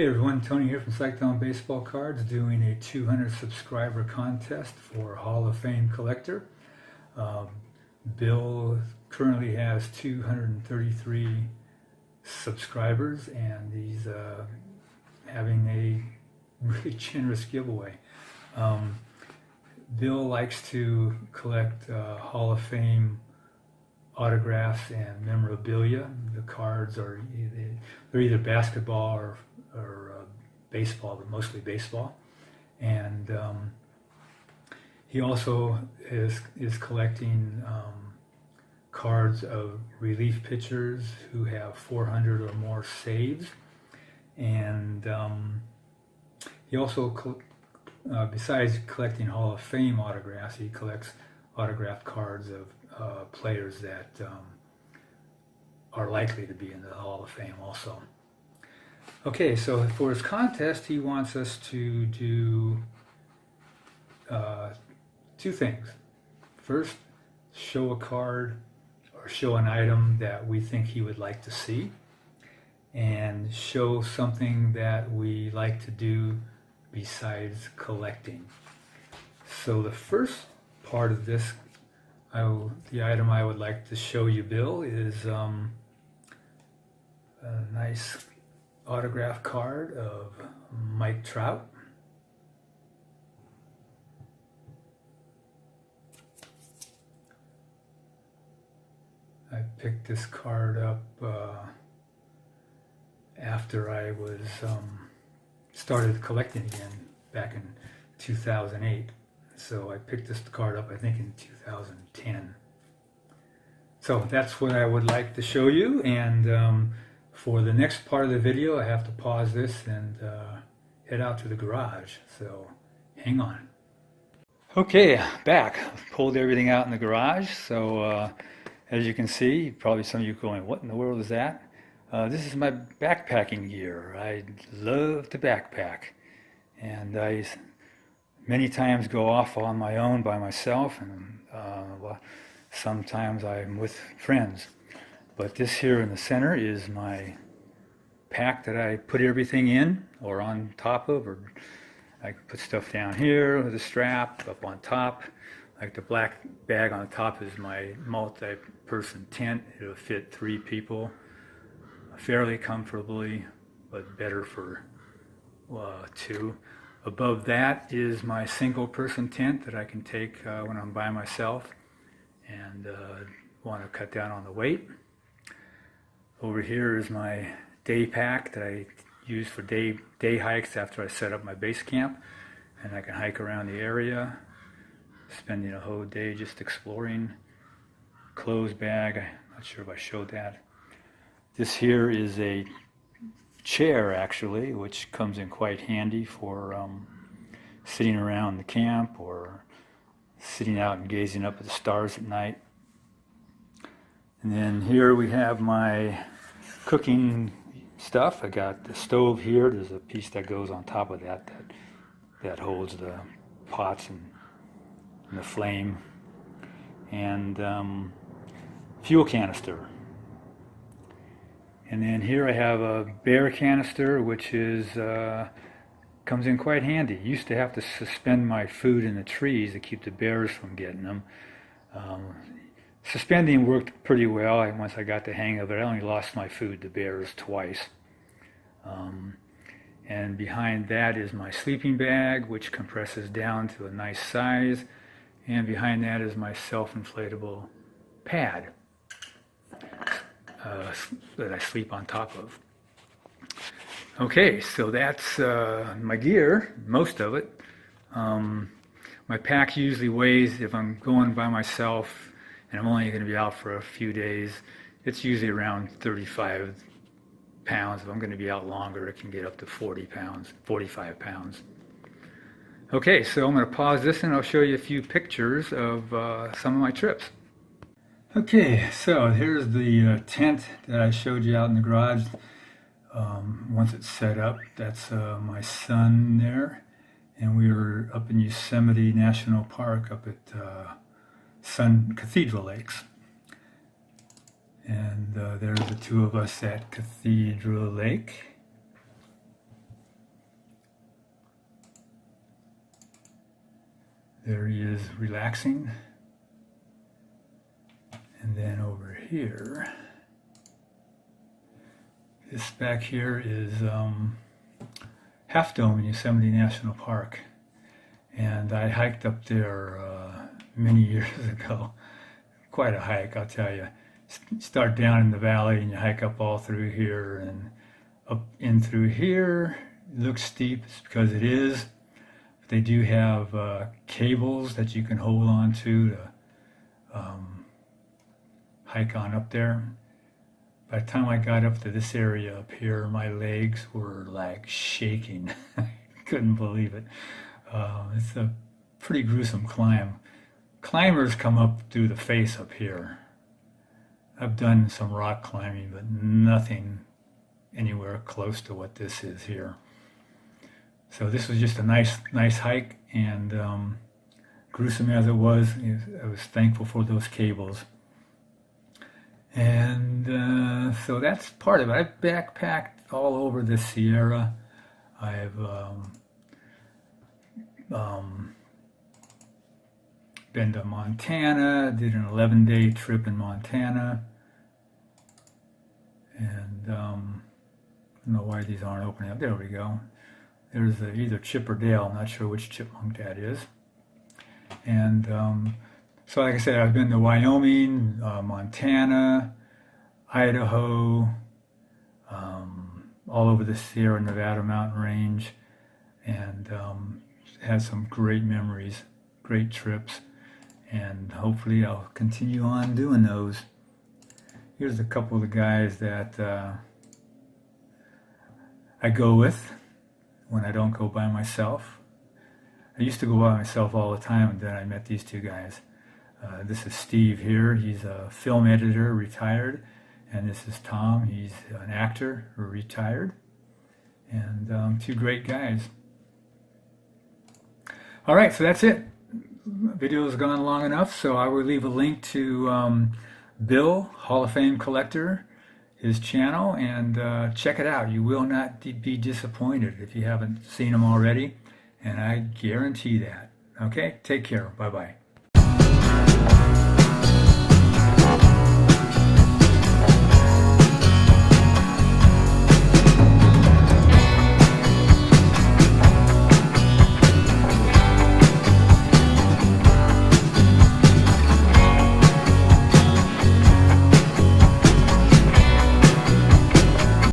Hey everyone, Tony here from Psych'd Baseball Cards, doing a 200 subscriber contest for Hall of Fame collector. Bill currently has 233 subscribers, and he's having a really generous giveaway. Bill likes to collect Hall of Fame autographs and memorabilia. The cards are they're either basketball or baseball, but mostly baseball. And he also is collecting cards of relief pitchers who have 400 or more saves. And he also, besides collecting Hall of Fame autographs, he collects autographed cards of players that are likely to be in the Hall of Fame also. Okay, so for his contest, he wants us to do two things. First, show a card or show an item that we think he would like to see, and show something that we like to do besides collecting. So the first part of this, the item I would like to show you, Bill, is a nice autograph card of Mike Trout. I picked this card up after I was started collecting again back in 2008. So I picked this card up, I think, in 2010. So that's what I would like to show you, and for the next part of the video, I have to pause this and head out to the garage, so hang on. Okay, back. I've pulled everything out in the garage, so as you can see, probably some of you are going, what in the world is that? This is my backpacking gear. I love to backpack, and I many times go off on my own by myself, and sometimes I'm with friends. But this here in the center is my pack that I put everything in, or on top of, or I can put stuff down here with a strap up on top. Like the black bag on the top is my multi-person tent. It'll fit 3 people fairly comfortably, but better for 2. Above that is my single-person tent that I can take when I'm by myself and want to cut down on the weight. Over here is my day pack that I use for day hikes after I set up my base camp, and I can hike around the area, spending a whole day just exploring. Clothes bag, I'm not sure if I showed that. This here is a chair, actually, which comes in quite handy for sitting around the camp or sitting out and gazing up at the stars at night. And then here we have my cooking stuff. I got the stove here. There's a piece that goes on top of that holds the pots and the flame, and fuel canister. And then here I have a bear canister, which is comes in quite handy. Used to have to suspend my food in the trees to keep the bears from getting them. Suspending worked pretty well once I got the hang of it. I only lost my food to bears twice. And behind that is my sleeping bag, which compresses down to a nice size. And behind that is my self-inflatable pad that I sleep on top of. Okay, so that's my gear, most of it. My pack usually weighs, if I'm going by myself and I'm only going to be out for a few days, it's usually around 35 pounds. If I'm going to be out longer, it can get up to 40 pounds, 45 pounds. Okay, so I'm going to pause this and I'll show you a few pictures of some of my trips. Okay, so here's the tent that I showed you out in the garage. Once it's set up, that's my son there. And we were up in Yosemite National Park up at Cathedral Lakes. And there's the two of us at Cathedral Lake. There he is relaxing. And then over here, this back here is Half Dome in Yosemite National Park. And I hiked up there many years ago. Quite a hike, I'll tell you. Start down in the valley and you hike up all through here and up in through here. It looks steep, it's because it is. But they do have cables that you can hold on to hike on up there. By the time I got up to this area up here, my legs were like shaking. I couldn't believe it. It's a pretty gruesome climb. Climbers come up through the face up here. I've done some rock climbing, but nothing anywhere close to what this is here. So this was just a nice hike, and gruesome as it was, I was thankful for those cables. And so that's part of it. I've backpacked all over the Sierra. I've been to Montana, did an 11-day trip in Montana. And I don't know why these aren't opening up. There we go. There's either Chip or Dale. I'm not sure which chipmunk that is. And so like I said, I've been to Wyoming, Montana, Idaho, all over the Sierra Nevada mountain range, and had some great memories, great trips, and hopefully I'll continue on doing those. Here's a couple of the guys that I go with when I don't go by myself. I used to go by myself all the time, and then I met these two guys. This is Steve here. He's a film editor, retired. And this is Tom. He's an actor, retired. And two great guys. All right, so that's it. Video has gone long enough, so I will leave a link to Bill, Hall of Fame collector, his channel, and check it out. You will not be disappointed if you haven't seen him already, and I guarantee that. Okay, take care. Bye-bye.